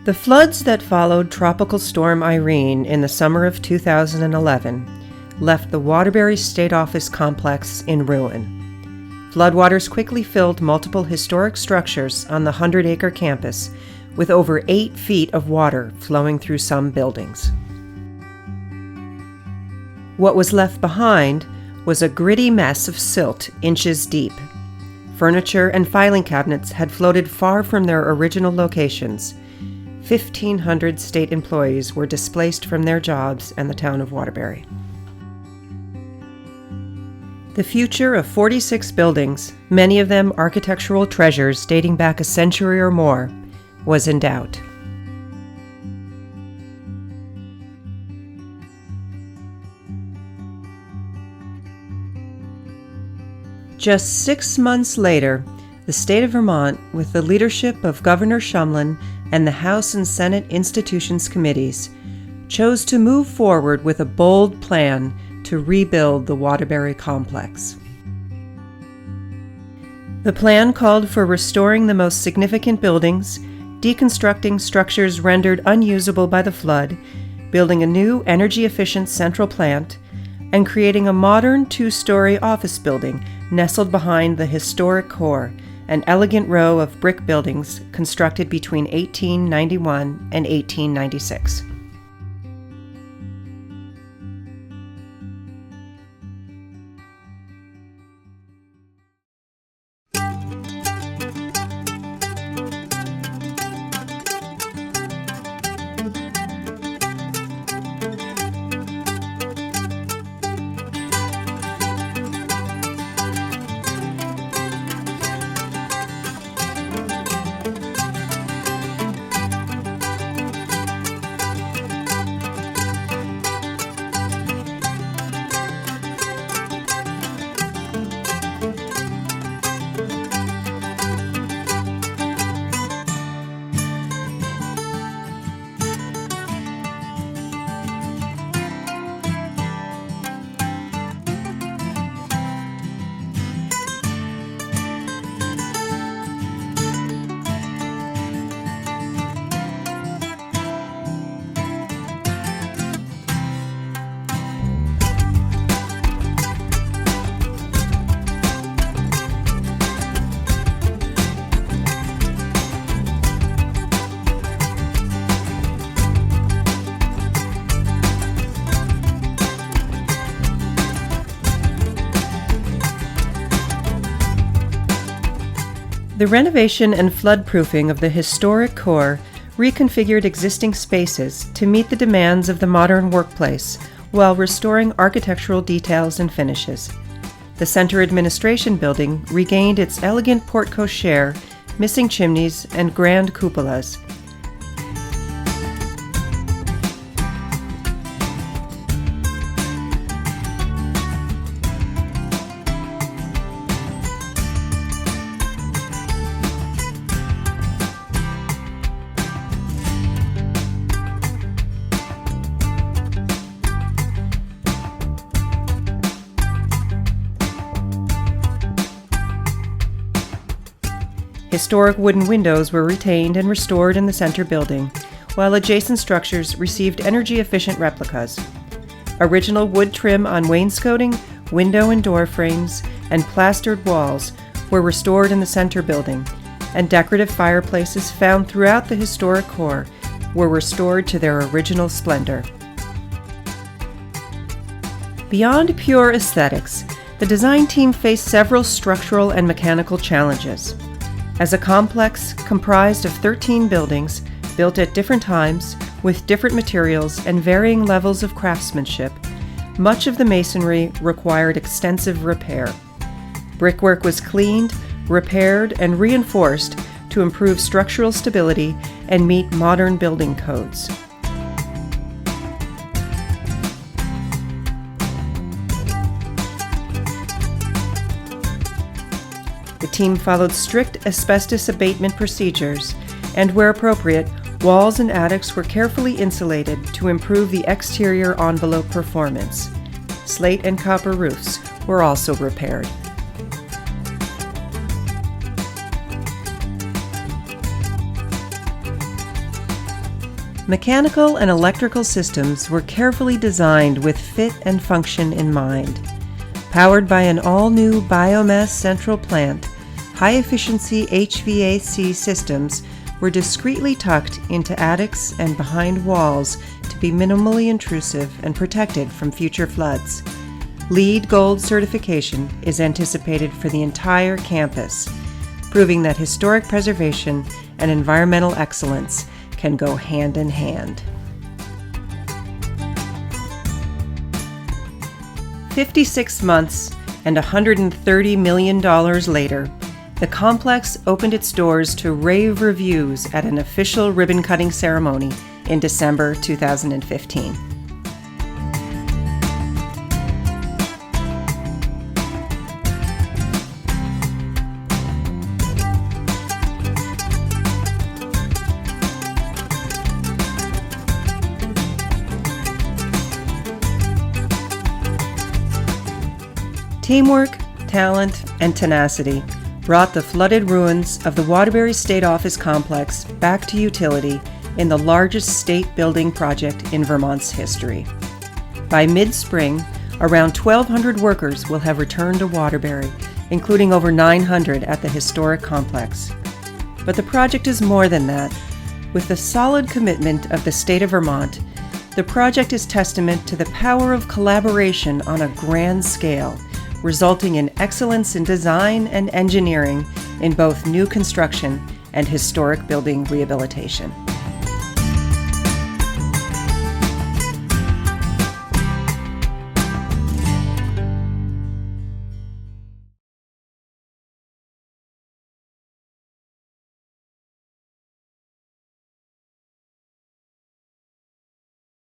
The floods that followed Tropical Storm Irene in the summer of 2011 left the Waterbury State Office complex in ruin. Floodwaters quickly filled multiple historic structures on the 100-acre campus, with over 8 feet of water flowing through some buildings. What was left behind was a gritty mess of silt inches deep. Furniture and filing cabinets had floated far from their original locations. 1,500 state employees were displaced from their jobs and the town of Waterbury. The future of 46 buildings, many of them architectural treasures dating back a century or more, was in doubt. Just 6 months later, the state of Vermont, with the leadership of Governor Shumlin and the House and Senate Institutions Committees, chose to move forward with a bold plan to rebuild the Waterbury complex. The plan called for restoring the most significant buildings, deconstructing structures rendered unusable by the flood, building a new energy-efficient central plant, and creating a modern 2-story office building nestled behind the historic core, an elegant row of brick buildings constructed between 1891 and 1896. The renovation and floodproofing of the historic core reconfigured existing spaces to meet the demands of the modern workplace while restoring architectural details and finishes. The Center Administration Building regained its elegant porte-cochere, missing chimneys, and grand cupolas. Historic wooden windows were retained and restored in the center building, while adjacent structures received energy-efficient replicas. Original wood trim on wainscoting, window and door frames, and plastered walls were restored in the center building, and decorative fireplaces found throughout the historic core were restored to their original splendor. Beyond pure aesthetics, the design team faced several structural and mechanical challenges. As a complex comprised of 13 buildings, built at different times, with different materials and varying levels of craftsmanship, much of the masonry required extensive repair. Brickwork was cleaned, repaired, and reinforced to improve structural stability and meet modern building codes. The team followed strict asbestos abatement procedures, and where appropriate, walls and attics were carefully insulated to improve the exterior envelope performance. Slate and copper roofs were also repaired. Mechanical and electrical systems were carefully designed with fit and function in mind. Powered by an all-new biomass central plant, high-efficiency HVAC systems were discreetly tucked into attics and behind walls to be minimally intrusive and protected from future floods. LEED Gold certification is anticipated for the entire campus, proving that historic preservation and environmental excellence can go hand in hand. 56 months and $130 million later, the complex opened its doors to rave reviews at an official ribbon-cutting ceremony in December 2015. Teamwork, talent, and tenacity brought the flooded ruins of the Waterbury State Office Complex back to utility in the largest state building project in Vermont's history. By mid-spring, around 1,200 workers will have returned to Waterbury, including over 900 at the historic complex. But the project is more than that. With the solid commitment of the state of Vermont, the project is testament to the power of collaboration on a grand scale, resulting in excellence in design and engineering in both new construction and historic building rehabilitation.